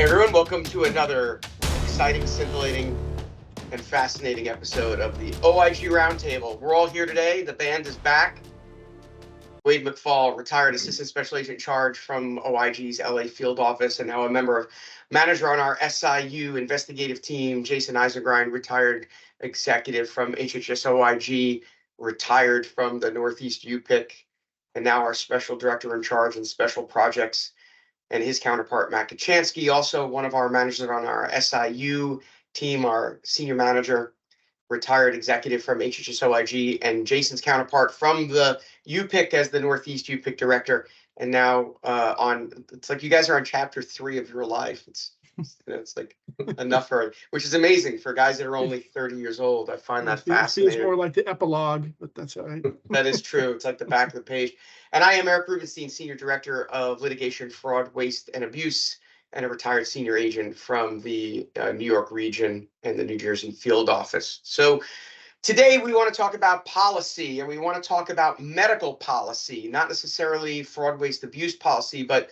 Hey everyone, welcome to another exciting, scintillating, and fascinating episode of the OIG Roundtable. We're all here today. The band is back. Wade McFall, retired Assistant Special Agent in Charge from OIG's LA field office and now a manager on our SIU investigative team. Jaysen and retired executive from HHS OIG, retired from the Northeast UPIC, and now our Special Director in Charge in Special Projects. And his counterpart, Matt Kachansky, also one of our managers on our SIU team, our senior manager, retired executive from HHS OIG, and Jaysen's counterpart from the UPIC as the Northeast UPIC director. And now it's like you guys are on chapter 3 of your life. It's like enough for, which is amazing for guys that are only 30 years old. I find that fascinating. It feels more like the epilogue, but that's all right. That is true. It's like the back of the page. And I am Eric Rubenstein, Senior Director of Litigation, Fraud, Waste, and Abuse, and a retired senior agent from the New York region and the New Jersey field office. So today we want to talk about policy, and we want to talk about medical policy, not necessarily fraud, waste, abuse policy, but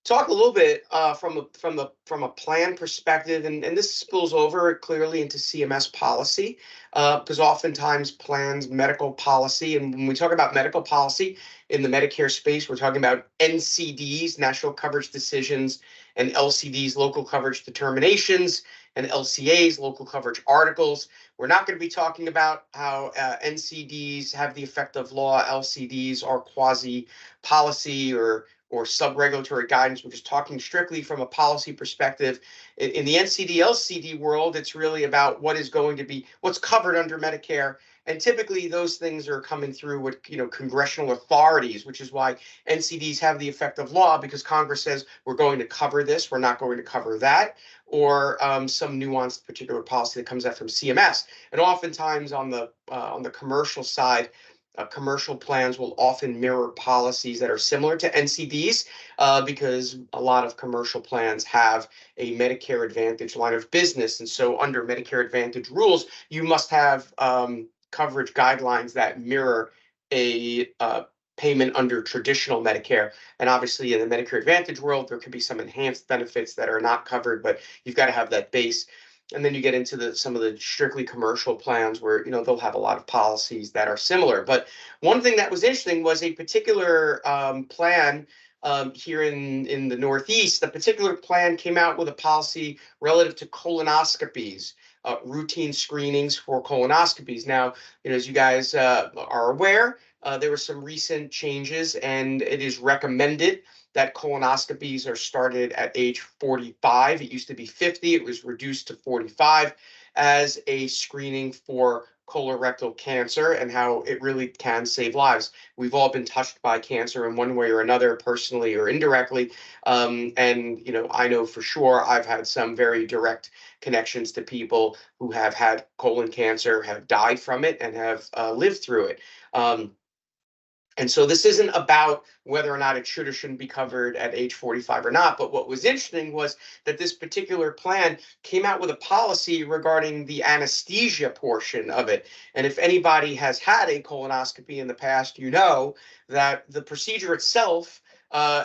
talk a little bit from a plan perspective, and this spills over clearly into CMS policy, because oftentimes plans, medical policy, and when we talk about medical policy in the Medicare space, we're talking about NCDs, National Coverage Decisions, and LCDs, Local Coverage Determinations, and LCAs, Local Coverage Articles. We're not going to be talking about how NCDs have the effect of law, LCDs are quasi-policy or sub-regulatory guidance. We're just talking strictly from a policy perspective. In the NCD, LCD world, it's really about what's covered under Medicare. And typically those things are coming through with, congressional authorities, which is why NCDs have the effect of law, because Congress says we're going to cover this, we're not going to cover that, or some nuanced particular policy that comes out from CMS. And oftentimes on the commercial side, commercial plans will often mirror policies that are similar to NCDs because a lot of commercial plans have a Medicare Advantage line of business. And so under Medicare Advantage rules, you must have coverage guidelines that mirror a payment under traditional Medicare. And obviously in the Medicare Advantage world, there could be some enhanced benefits that are not covered, but you've got to have that base. And then you get into some of the strictly commercial plans where, they'll have a lot of policies that are similar. But one thing that was interesting was a particular plan here in the Northeast. The particular plan came out with a policy relative to colonoscopies, routine screenings for colonoscopies. Now, as you guys are aware, there were some recent changes, and it is recommended that colonoscopies are started at age 45. It used to be 50. It was reduced to 45 as a screening for colorectal cancer and how it really can save lives. We've all been touched by cancer in one way or another, personally or indirectly. And, I know for sure I've had some very direct connections to people who have had colon cancer, have died from it, and have lived through it. And so this isn't about whether or not it should or shouldn't be covered at age 45 or not. But what was interesting was that this particular plan came out with a policy regarding the anesthesia portion of it. And if anybody has had a colonoscopy in the past, you know that the procedure itself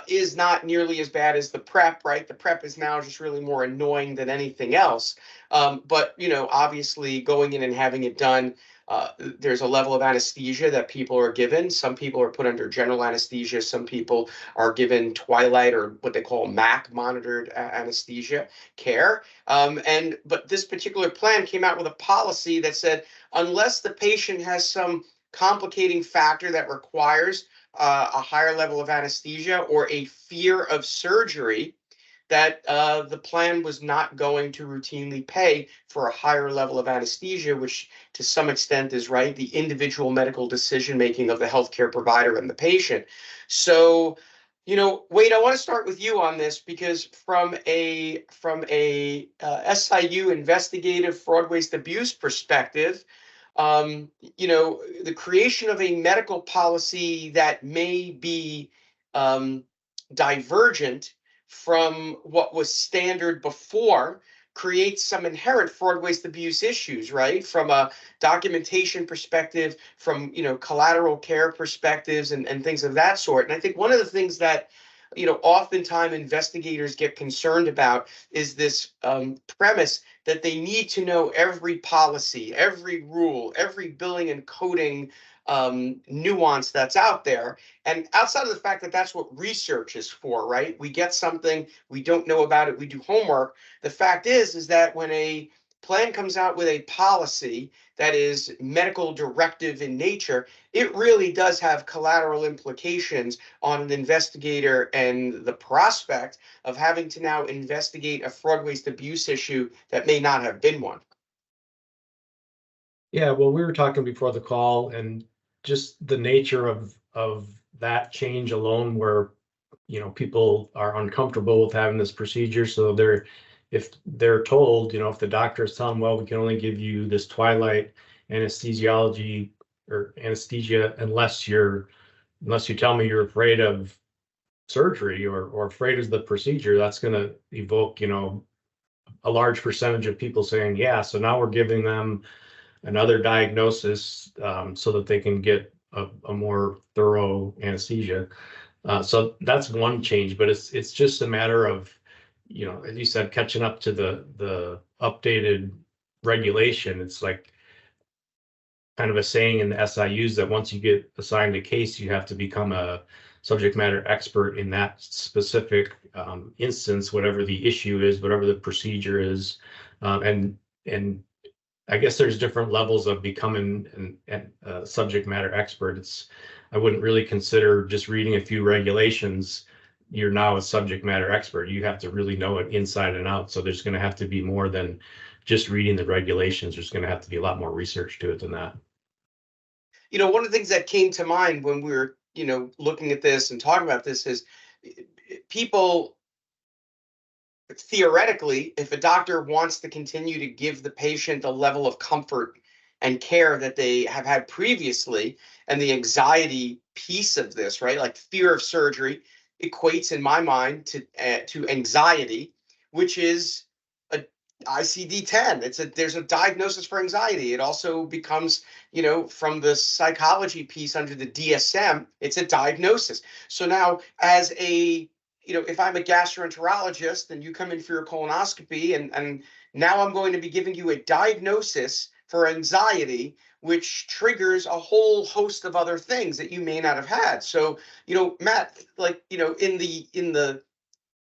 is not nearly as bad as the prep, right? The prep is now just really more annoying than anything else. But, obviously going in and having it done, there's a level of anesthesia that people are given. Some people are put under general anesthesia. Some people are given twilight or what they call MAC, monitored anesthesia care. But this particular plan came out with a policy that said, unless the patient has some complicating factor that requires a higher level of anesthesia or a fear of surgery, that the plan was not going to routinely pay for a higher level of anesthesia, which to some extent is the individual medical decision-making of the healthcare provider and the patient. So, Wade, I want to start with you on this because from a SIU investigative fraud, waste, abuse perspective, the creation of a medical policy that may be divergent from what was standard before creates some inherent fraud, waste, abuse issues, right? From a documentation perspective, from, collateral care perspectives and things of that sort. And I think one of the things that oftentimes investigators get concerned about is this premise that they need to know every policy, every rule, every billing and coding nuance that's out there. And outside of the fact that that's what research is for, right? We get something, we don't know about it, we do homework. The fact is that when a plan comes out with a policy that is medical directive in nature, it really does have collateral implications on an investigator and the prospect of having to now investigate a fraud, waste, abuse issue that may not have been one. Yeah, well, we were talking before the call, and just the nature of that change alone, where people are uncomfortable with having this procedure, so if they're told, if the doctor is telling them, well, we can only give you this twilight anesthesiology or anesthesia unless you tell me you're afraid of surgery or afraid of the procedure, that's going to evoke, a large percentage of people saying, yeah, so now we're giving them another diagnosis so that they can get a more thorough anesthesia. So that's one change, but it's just a matter of, as you said, catching up to the updated regulation. It's like kind of a saying in the SIUs that once you get assigned a case, you have to become a subject matter expert in that specific instance, whatever the issue is, whatever the procedure is. And I guess there's different levels of becoming a subject matter expert. I wouldn't really consider just reading a few regulations, you're now a subject matter expert. You have to really know it inside and out. So there's going to have to be more than just reading the regulations. There's going to have to be a lot more research to it than that. One of the things that came to mind when we were, looking at this and talking about this is people, theoretically, if a doctor wants to continue to give the patient the level of comfort and care that they have had previously, and the anxiety piece of this, right? Like fear of surgery equates in my mind to anxiety, which is a ICD-10. There's a diagnosis for anxiety. It also becomes, from the psychology piece under the DSM, it's a diagnosis. So now as if I'm a gastroenterologist and you come in for your colonoscopy and now I'm going to be giving you a diagnosis for anxiety, which triggers a whole host of other things that you may not have had. So, Matt, like, in the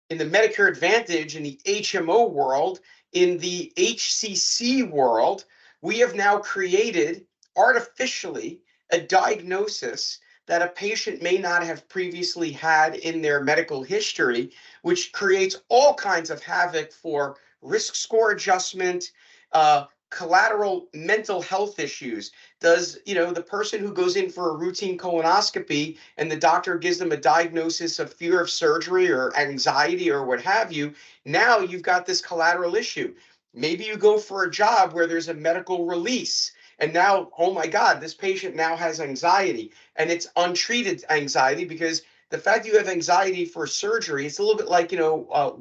Medicare Advantage, in the HMO world, in the HCC world, we have now created artificially a diagnosis that a patient may not have previously had in their medical history, which creates all kinds of havoc for risk score adjustment, collateral mental health issues. Does, the person who goes in for a routine colonoscopy and the doctor gives them a diagnosis of fear of surgery or anxiety or what have you, now you've got this collateral issue. Maybe you go for a job where there's a medical release. And now, oh my God, this patient now has anxiety, and it's untreated anxiety, because the fact you have anxiety for surgery, it's a little bit like,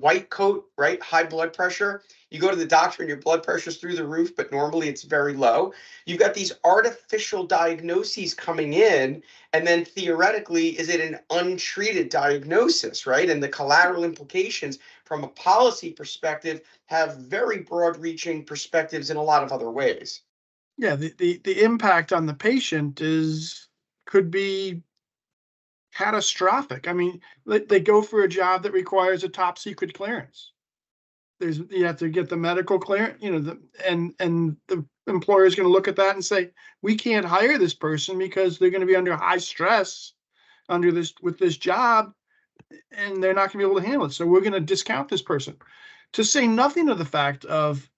white coat, right? High blood pressure. You go to the doctor and your blood pressure's through the roof, but normally it's very low. You've got these artificial diagnoses coming in, and then theoretically, is it an untreated diagnosis, right? And the collateral implications from a policy perspective have very broad-reaching perspectives in a lot of other ways. Yeah, the impact on the patient could be catastrophic. I mean, they go for a job that requires a top secret clearance. You have to get the medical clearance, and the employer is going to look at that and say, we can't hire this person because they're going to be under high stress with this job, and they're not going to be able to handle it. So we're going to discount this person. To say nothing of the fact of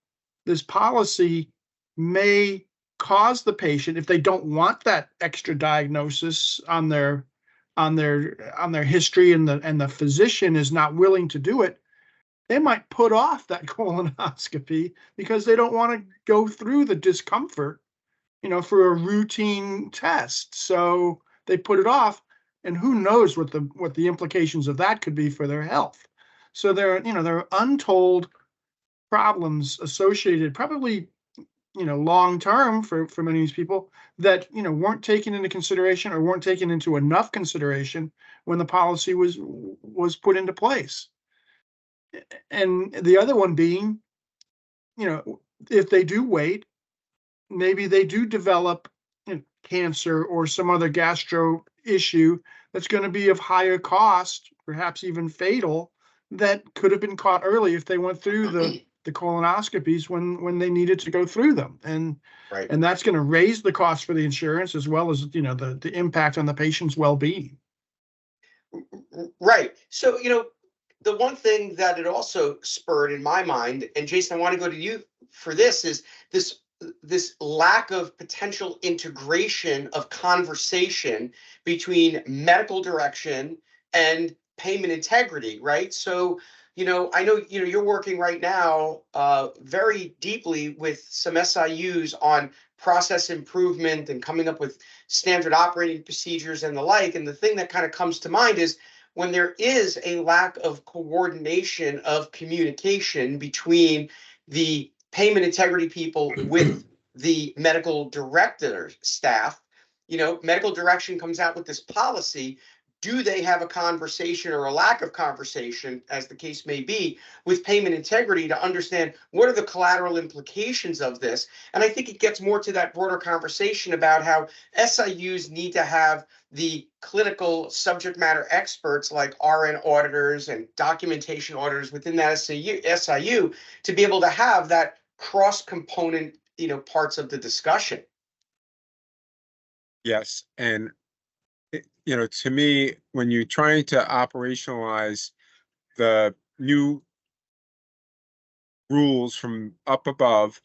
this policy may cause the patient, if they don't want that extra diagnosis on their history, and the physician is not willing to do it, they might put off that colonoscopy because they don't want to go through the discomfort, for a routine test. So they put it off, and who knows what the implications of that could be for their health. So there are untold problems associated, probably long term for many of these people that, weren't taken into consideration or weren't taken into enough consideration when the policy was put into place. And the other one being, if they do wait, maybe they do develop cancer or some other gastro issue that's going to be of higher cost, perhaps even fatal, that could have been caught early if they went through the colonoscopies when they needed to go through them. Right. And that's going to raise the cost for the insurance as well as, the impact on the patient's well-being. Right. So, the one thing that it also spurred in my mind, and Jaysen, I want to go to you for this, is this lack of potential integration of conversation between medical direction and payment integrity, right? So, I know, you're working right now very deeply with some SIUs on process improvement and coming up with standard operating procedures and the like. And the thing that kind of comes to mind is when there is a lack of coordination of communication between the payment integrity people with the medical director staff, medical direction comes out with this policy. Do they have a conversation or a lack of conversation, as the case may be, with payment integrity to understand what are the collateral implications of this? And I think it gets more to that broader conversation about how SIUs need to have the clinical subject matter experts like RN auditors and documentation auditors within that SIU to be able to have that cross-component, parts of the discussion. Yes. And, to me, when you're trying to operationalize the new rules from up above,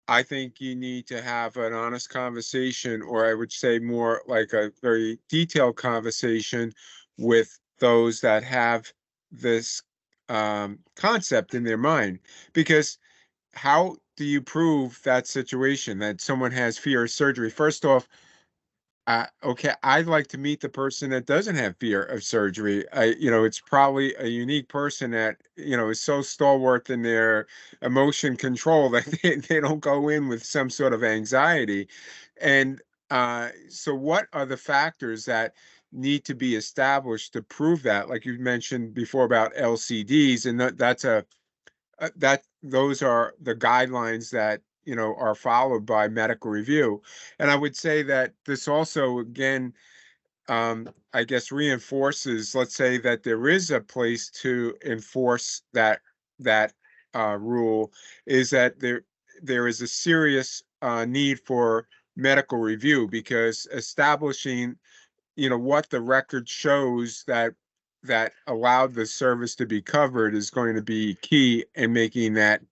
I think you need to have an honest conversation, or I would say more like a very detailed conversation with those that have this concept in their mind. Because how do you prove that situation that someone has fear of surgery? First off, okay, I'd like to meet the person that doesn't have fear of surgery. It's probably a unique person that, is so stalwart in their emotion control that they don't go in with some sort of anxiety. And so what are the factors that need to be established to prove that? Like you mentioned before about LCDs, and those are the guidelines that are followed by medical review. And I would say that this also, again, I guess reinforces, let's say that there is a place to enforce that rule, is that there is a serious need for medical review, because establishing what the record shows that allowed the service to be covered is going to be key in making that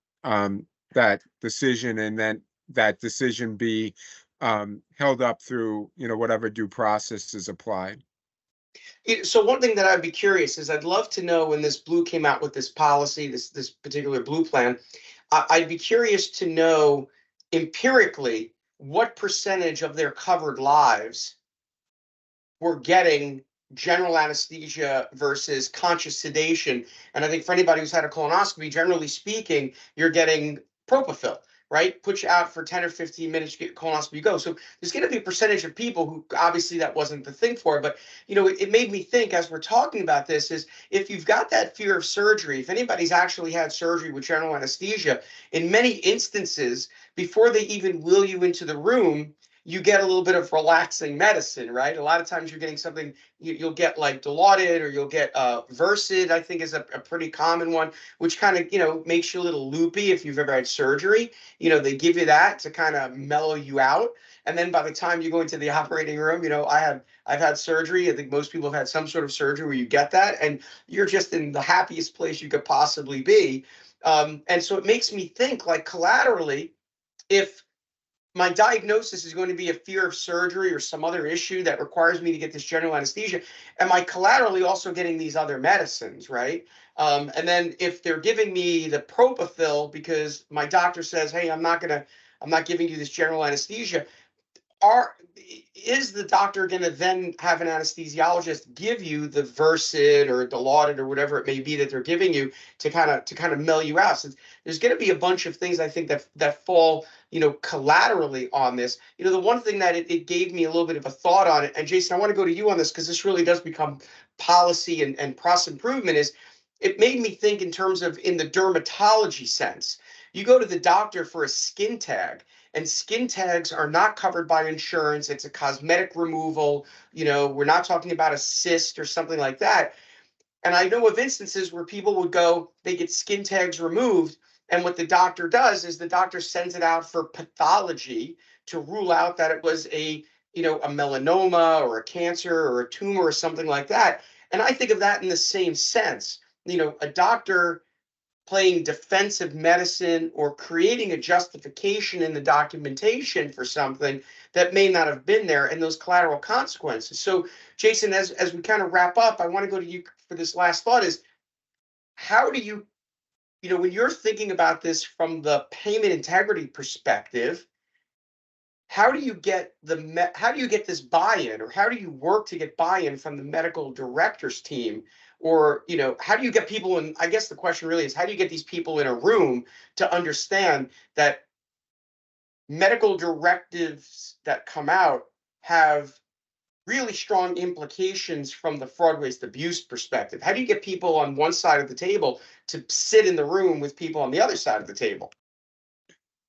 that decision, and then that decision be held up through whatever due process is applied. So one thing that I'd be curious is I'd love to know when this Blue came out with this policy, this particular Blue plan, I'd be curious to know empirically what percentage of their covered lives were getting general anesthesia versus conscious sedation. And I think for anybody who's had a colonoscopy, generally speaking, you're getting propofol, right? Put you out for 10 or 15 minutes, you get colonoscopy, go. So there's going to be a percentage of people who obviously that wasn't the thing for, but it made me think as we're talking about this is if you've got that fear of surgery, if anybody's actually had surgery with general anesthesia, in many instances, before they even wheel you into the room, you get a little bit of relaxing medicine, right? A lot of times you're getting something, you'll get like Dilaudid, or you'll get Versed, I think is a pretty common one, which kind of, makes you a little loopy if you've ever had surgery. They give you that to kind of mellow you out. And then by the time you go into the operating room, I've had surgery. I think most people have had some sort of surgery where you get that and you're just in the happiest place you could possibly be. And so it makes me think, like, collaterally, if my diagnosis is going to be a fear of surgery or some other issue that requires me to get this general anesthesia, am I collaterally also getting these other medicines, right? And then if they're giving me the propofol because my doctor says, hey, I'm not giving you this general anesthesia, is the doctor going to then have an anesthesiologist give you the Versed or Dilaudid or whatever it may be that they're giving you to kind of mill you out? So there's going to be a bunch of things I think that fall, collaterally on this. The one thing that it gave me a little bit of a thought on it, and Jaysen, I want to go to you on this because this really does become policy and process improvement, is it made me think in terms of in the dermatology sense. You go to the doctor for a skin tag, and skin tags are not covered by insurance. It's a cosmetic removal. We're not talking about a cyst or something like that. And I know of instances where people would go, they get skin tags removed, and what the doctor does is the doctor sends it out for pathology to rule out that it was a melanoma or a cancer or a tumor or something like that. And I think of that in the same sense. A doctor playing defensive medicine or creating a justification in the documentation for something that may not have been there, and those collateral consequences. So, Jaysen, as we kind of wrap up, I want to go to you for this last thought is, how do you, when you're thinking about this from the payment integrity perspective, how do you get this buy-in, or how do you work to get buy-in from the medical directors team? Or, how do you get people in? I guess the question really is, how do you get these people in a room to understand that medical directives that come out have really strong implications from the fraud, waste, abuse perspective? How do you get people on one side of the table to sit in the room with people on the other side of the table?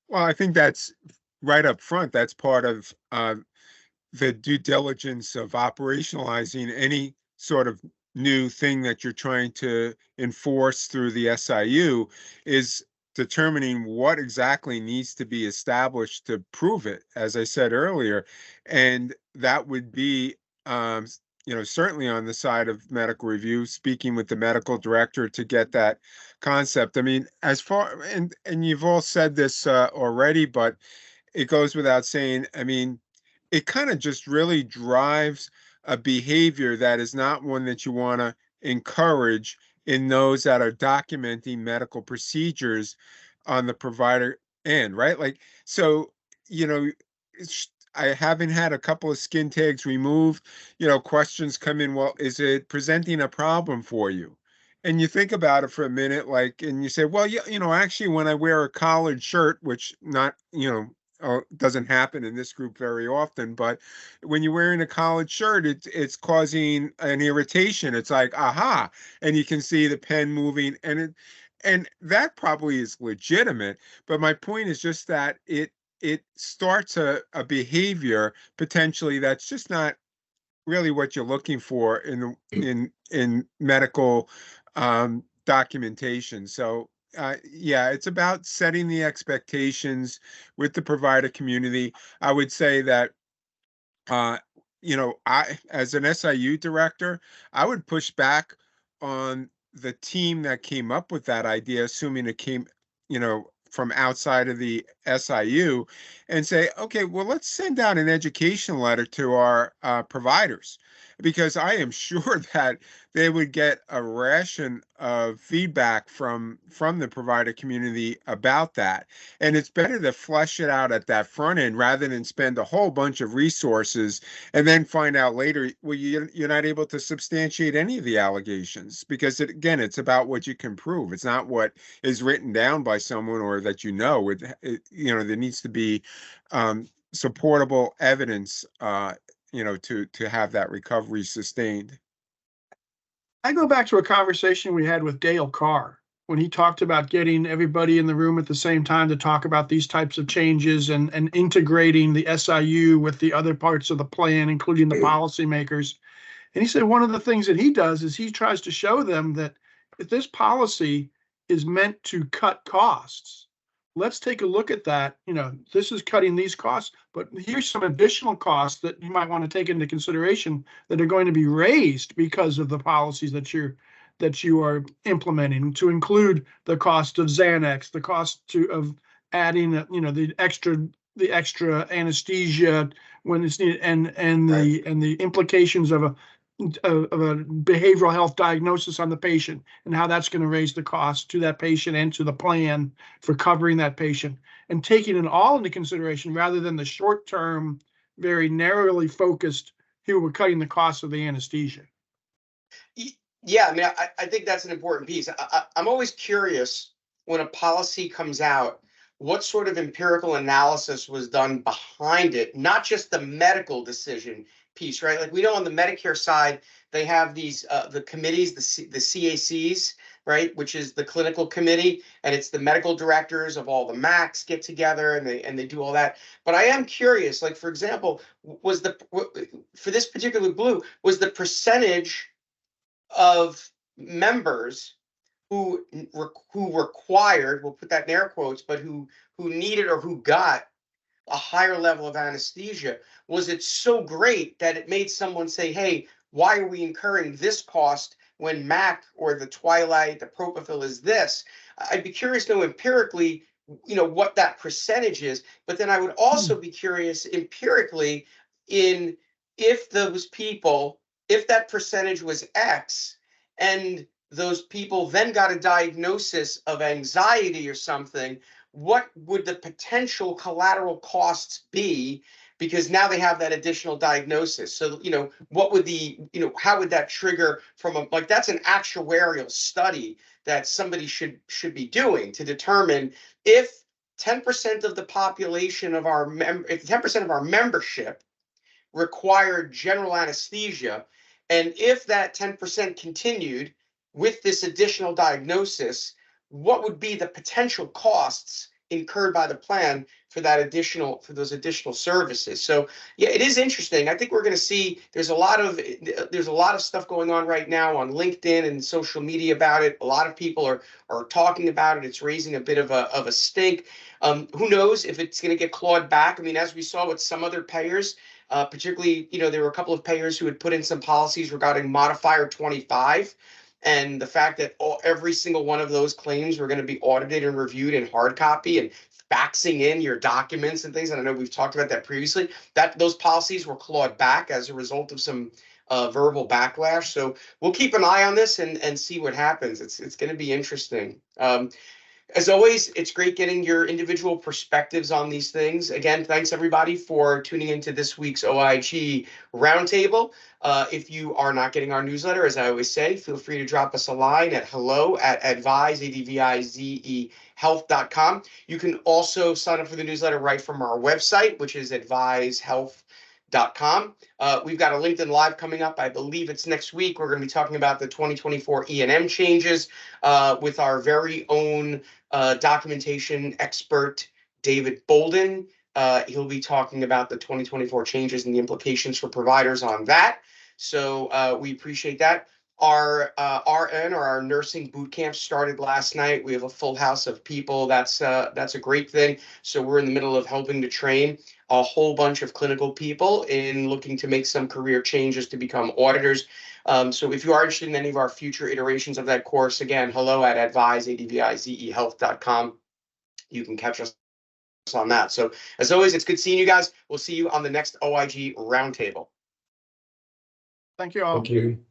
Well, I think that's right up front. That's part of the due diligence of operationalizing any sort of new thing that you're trying to enforce through the SIU, is determining what exactly needs to be established to prove it, as I said earlier. And that would be, certainly on the side of medical review, speaking with the medical director to get that concept. I mean, as far, and you've all said this already, but it goes without saying, I mean, it kind of just really drives a behavior that is not one that you want to encourage in those that are documenting medical procedures on the provider end, right? Like, so, I haven't had a couple of skin tags removed. Questions come in, well, is it presenting a problem for you? And you think about it for a minute, like, and you say, well, yeah, actually, when I wear a collared shirt, which not, doesn't happen in this group very often, but when you're wearing a collared shirt, it's causing an irritation. It's like, aha, and you can see the pen moving, and that probably is legitimate. But my point is just that it starts a behavior potentially that's just not really what you're looking for in medical documentation. So yeah, it's about setting the expectations with the provider community. I would say that I, as an SIU director, I would push back on the team that came up with that idea, assuming it came, from outside of the SIU, and say, okay, well, let's send out an education letter to our providers, because I am sure that they would get a ration of feedback from the provider community about that. And it's better to flesh it out at that front end rather than spend a whole bunch of resources and then find out later, well, you're not able to substantiate any of the allegations, because again, it's about what you can prove. It's not what is written down by someone or that there needs to be supportable evidence to have that recovery sustained. I go back to a conversation we had with Dale Carr when he talked about getting everybody in the room at the same time to talk about these types of changes and integrating the SIU with the other parts of the plan, including the policymakers. And he said one of the things that he does is he tries to show them that if this policy is meant to cut costs, let's take a look at that. This is cutting these costs, but here's some additional costs that you might want to take into consideration that are going to be raised because of the policies that you are implementing, to include the cost of Xanax, the cost of adding, the extra anesthesia when it's needed, and the implications of a behavioral health diagnosis on the patient, and how that's going to raise the cost to that patient and to the plan for covering that patient, and taking it all into consideration rather than the short-term very narrowly focused, here we're cutting the cost of the anesthesia. Yeah, I mean, I think that's an important piece. I'm always curious when a policy comes out, what sort of empirical analysis was done behind it, not just the medical decision piece, right? Like we know on the Medicare side, they have these the committees, the CACs, right, which is the clinical committee, and it's the medical directors of all the MACs get together and they do all that. But I am curious, like for example, was for this particular blue, was the percentage of members who required, we'll put that in air quotes, but who needed or who got a higher level of anesthesia, was it so great that it made someone say, hey, why are we incurring this cost when MAC or the Twilight, the propofol is this? I'd be curious to know empirically, what that percentage is, but then I would also be curious empirically in if those people, if that percentage was X and those people then got a diagnosis of anxiety or something, what would the potential collateral costs be? Because now they have that additional diagnosis. So, what would how would that trigger from like, that's an actuarial study that somebody should be doing to determine if 10% of the population of if 10% of our membership required general anesthesia, and if that 10% continued with this additional diagnosis, what would be the potential costs incurred by the plan for those additional services? So yeah, it is interesting. I think we're going to see there's a lot of stuff going on right now on LinkedIn and social media about it. A lot of people are talking about it. It's raising a bit of a stink. Who knows if it's going to get clawed back? I mean, as we saw with some other payers, particularly, there were a couple of payers who had put in some policies regarding modifier 25. And the fact that every single one of those claims were going to be audited and reviewed in hard copy and faxing in your documents and things. And I know we've talked about that previously, that those policies were clawed back as a result of some verbal backlash. So we'll keep an eye on this and see what happens. It's going to be interesting. As always, it's great getting your individual perspectives on these things. Again, thanks everybody for tuning into this week's OIG Roundtable. If you are not getting our newsletter, as I always say, feel free to drop us a line at hello@advise, health.com. You can also sign up for the newsletter right from our website, which is advisehealth.com. We've got a LinkedIn Live coming up. I believe it's next week. We're going to be talking about the 2024 E&M changes with our very own documentation expert, David Bolden. He'll be talking about the 2024 changes and the implications for providers on that. So we appreciate that. Our RN, or our nursing boot camp, started last night. We have a full house of people. That's a great thing. So we're in the middle of helping to train a whole bunch of clinical people in looking to make some career changes to become auditors. So if you are interested in any of our future iterations of that course, again, hello@advise, health.com. You can catch us on that. So as always, it's good seeing you guys. We'll see you on the next OIG Roundtable. Thank you all. Thank you.